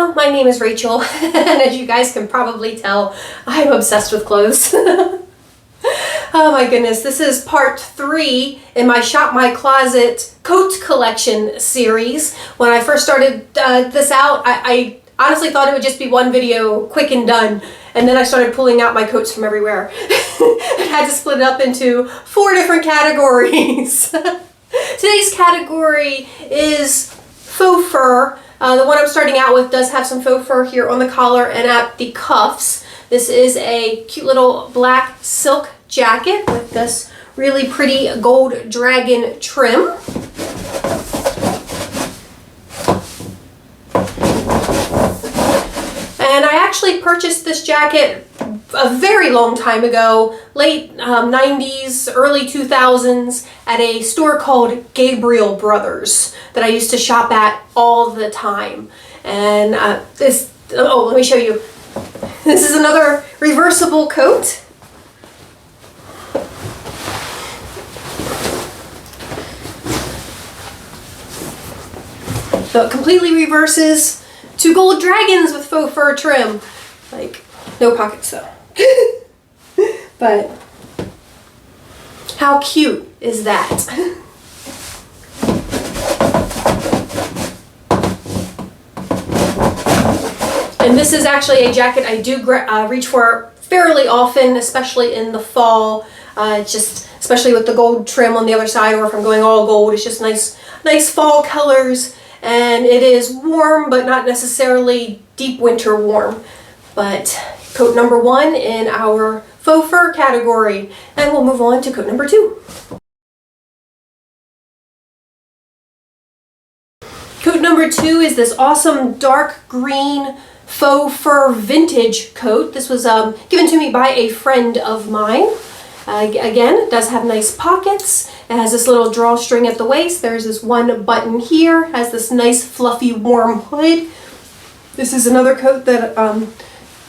Hello, my name is Rachel, and as you guys can probably tell, I'm obsessed with clothes. Oh my goodness, this is part 3 in my Shop My Closet coat collection series. When I first started this out, I honestly thought it would just be one video, quick and done, and then I started pulling out my coats from everywhere. I had to split it up into 4 different categories. Today's category is faux fur. The one I'm starting out with does have some faux fur here on the collar and at the cuffs. This is a cute little black silk jacket with this really pretty gold dragon trim. And I actually purchased this jacket a very long time ago, late 90s, early 2000s, at a store called Gabriel Brothers that I used to shop at all the time. And let me show you. This is another reversible coat. So it completely reverses to gold dragons with faux fur trim. Like, no pockets though. But how cute is that? And this is actually a jacket I do reach for fairly often, especially in the fall. Just especially with the gold trim on the other side, or if I'm going all gold, it's just nice fall colors. And it is warm, but not necessarily deep winter warm. But coat number 1 in our faux fur category. And we'll move on to coat number 2. Coat number 2 is this awesome dark green faux fur vintage coat. This was given to me by a friend of mine. Again, it does have nice pockets. It has this little drawstring at the waist. There's this one button here. Has this nice fluffy warm hood. This is another coat that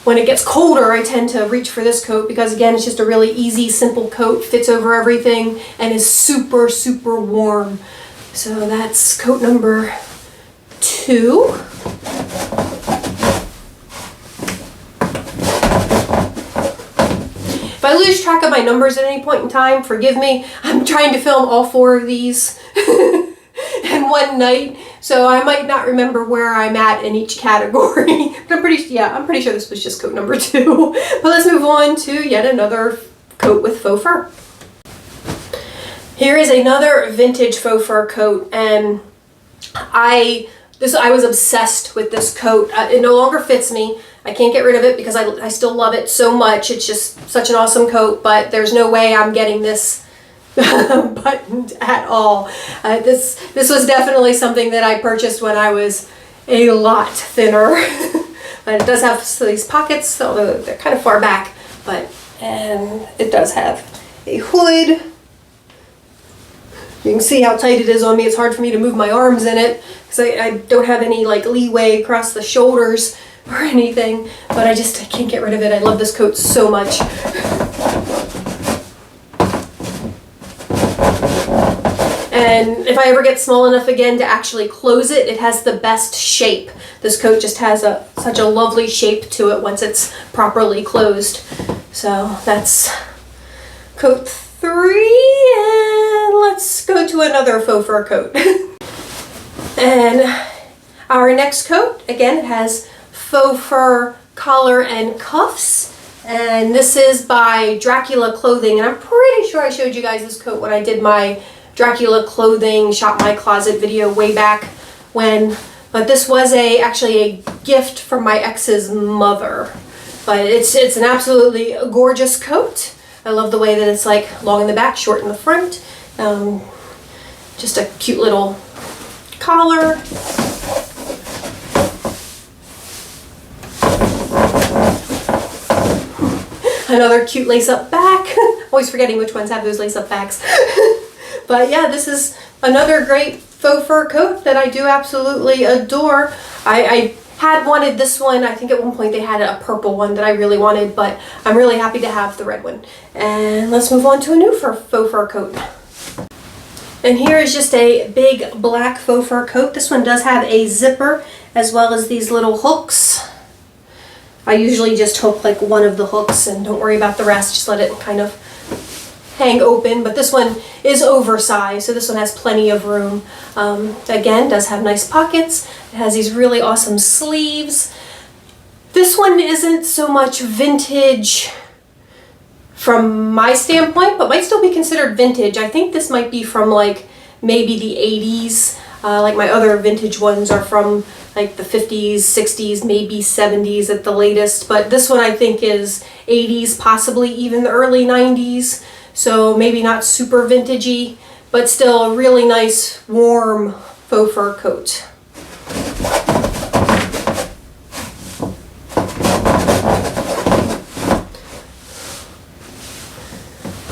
when it gets colder, I tend to reach for this coat because, again, it's just a really easy, simple coat, fits over everything, and is super, super warm. So that's coat number 2. If I lose track of my numbers at any point in time, forgive me. I'm trying to film all 4 of these in one night, so I might not remember where I'm at in each category. But I'm pretty sure this was just coat number 2. But let's move on to yet another coat with faux fur. Here is another vintage faux fur coat, and I was obsessed with this coat. It no longer fits me. I can't get rid of it because I still love it so much. It's just such an awesome coat, but there's no way I'm getting this buttoned at all. This was definitely something that I purchased when I was a lot thinner. And it does have these pockets, although they're kind of far back, and it does have a hood. You can see how tight it is on me. It's hard for me to move my arms in it because I don't have any like leeway across the shoulders or anything, but I can't get rid of it. I love this coat so much. And if I ever get small enough again to actually close it, it has the best shape. This coat just has such a lovely shape to it once it's properly closed. So that's coat 3, and let's go to another faux fur coat. And our next coat, again, it has faux fur collar and cuffs, and this is by Dracula Clothing, and I'm pretty sure I showed you guys this coat when I did my Dracula Clothing Shop My Closet video way back when, but this was actually a gift from my ex's mother. But it's an absolutely gorgeous coat. I love the way that it's like long in the back, short in the front. Just a cute little collar. Another cute lace-up back. Always forgetting which ones have those lace-up backs. But yeah, this is another great faux fur coat that I do absolutely adore. I had wanted this one. I think at one point they had a purple one that I really wanted, but I'm really happy to have the red one. And let's move on to a new faux fur coat. And here is just a big black faux fur coat. This one does have a zipper as well as these little hooks. I usually just hook like one of the hooks and don't worry about the rest, just let it kind of hang open. But this one is oversized, so this one has plenty of room. Again, does have nice pockets. It has these really awesome sleeves. This one isn't so much vintage from my standpoint, but might still be considered vintage. I think this might be from like maybe the 80s. Like my other vintage ones are from like the 50s, 60s, maybe 70s at the latest. But this one I think is 80s, possibly even the early 90s. So maybe not super vintagey, but still a really nice, warm faux fur coat.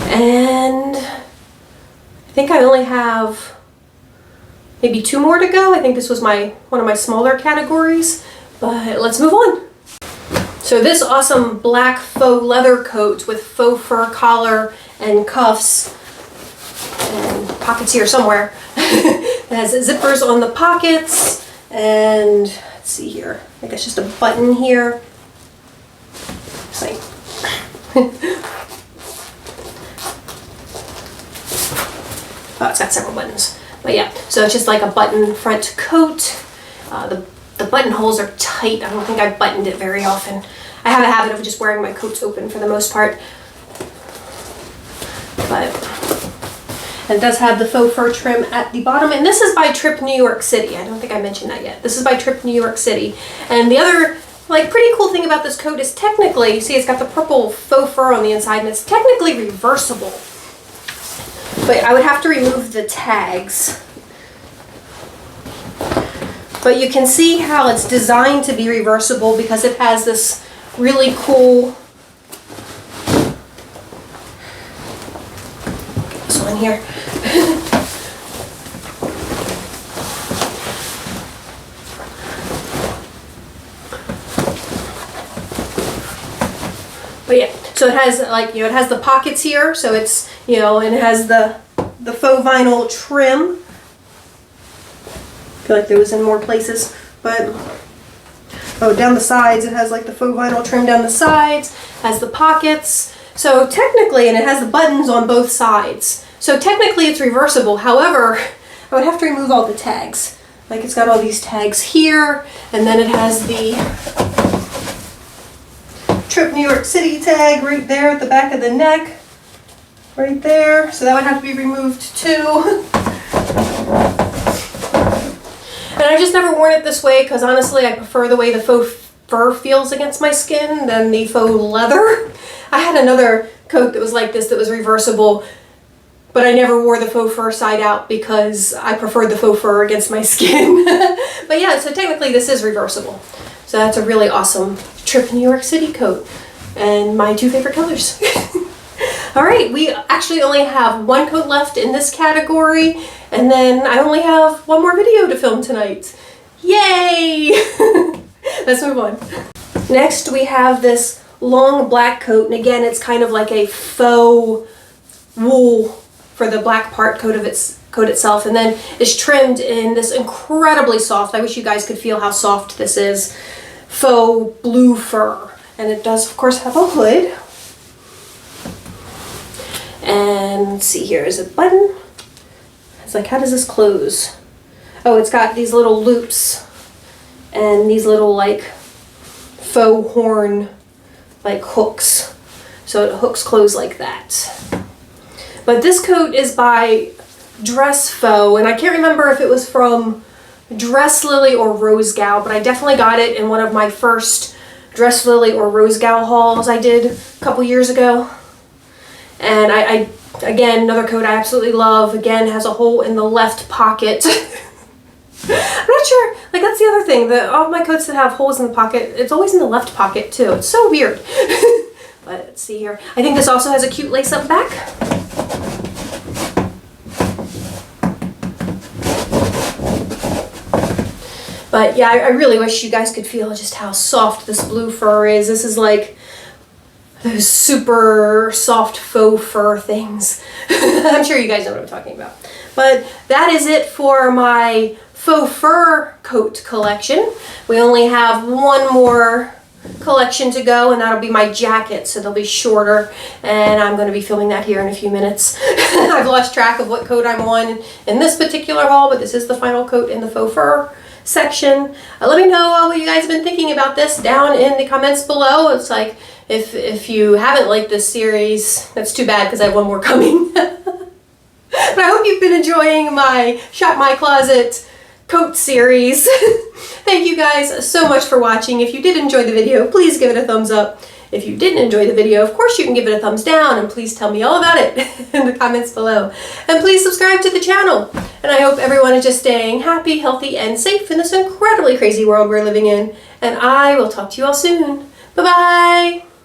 And I think I only have maybe 2 more to go. I think this was one of my smaller categories, but let's move on. So this awesome black faux leather coat with faux fur collar and cuffs and pockets here somewhere. It has zippers on the pockets, and let's see here, I think it's just a button here. Oh, it's got several buttons. But yeah, so it's just like a button front coat. The buttonholes are tight. I don't think I've buttoned it very often. I have a habit of just wearing my coats open for the most part. But it does have the faux fur trim at the bottom. And this is by Trip New York City. I don't think I mentioned that yet. This is by Trip New York City. And the other like pretty cool thing about this coat is technically, see it's got the purple faux fur on the inside and it's technically reversible. But I would have to remove the tags. But you can see how it's designed to be reversible because it has this really cool, this one here. But yeah, so it has like, it has the pockets here, so it's, and it has the faux vinyl trim. I feel like there was in more places, but oh, down the sides it has like the faux vinyl trim down the sides, has the pockets. So technically, and it has the buttons on both sides. So technically it's reversible. However, I would have to remove all the tags. Like it's got all these tags here, and then it has the Trip New York City tag right there at the back of the neck, right there. So that would have to be removed too. And I've just never worn it this way because honestly I prefer the way the faux fur feels against my skin than the faux leather. I had another coat that was like this that was reversible, but I never wore the faux fur side out because I preferred the faux fur against my skin. But yeah, so technically this is reversible. So that's a really awesome Trip New York City coat and my 2 favorite colors. All right, we actually only have 1 coat left in this category, and then I only have 1 more video to film tonight. Yay! Let's move on. Next, we have this long black coat, and again, it's kind of like a faux wool for the black part coat itself, and then it's trimmed in this incredibly soft, I wish you guys could feel how soft this is, faux blue fur. And it does, of course, have a hood. And let's see, here is a button. It's like, how does this close? Oh, it's got these little loops and these little like faux horn like hooks. So it hooks closed like that. But this coat is by Dress Faux, and I can't remember if it was from Dress Lily or Rose Gal, but I definitely got it in one of my first Dress Lily or Rose Gal hauls I did a couple years ago. And I again, another coat I absolutely love. Again, has a hole in the left pocket. I'm not sure, like that's the other thing, all my coats that have holes in the pocket, it's always in the left pocket too. It's so weird. But let's see here. I think this also has a cute lace-up back. But yeah, I really wish you guys could feel just how soft this blue fur is. This is like those super soft faux fur things. I'm sure you guys know what I'm talking about. But that is it for my faux fur coat collection. We only have one more collection to go, and that'll be my jacket, so they'll be shorter, and I'm going to be filming that here in a few minutes. I've lost track of what coat I'm on in this particular haul, but this is the final coat in the faux fur section. Let me know what you guys have been thinking about this down in the comments below. It's like, if you haven't liked this series, that's too bad because I have one more coming. But I hope you've been enjoying my Shop My Closet coat series. Thank you guys so much for watching. If you did enjoy the video, please give it a thumbs up. If you didn't enjoy the video, of course you can give it a thumbs down, and please tell me all about it in the comments below. And please subscribe to the channel. And I hope everyone is just staying happy, healthy, and safe in this incredibly crazy world we're living in. And I will talk to you all soon. Bye-bye!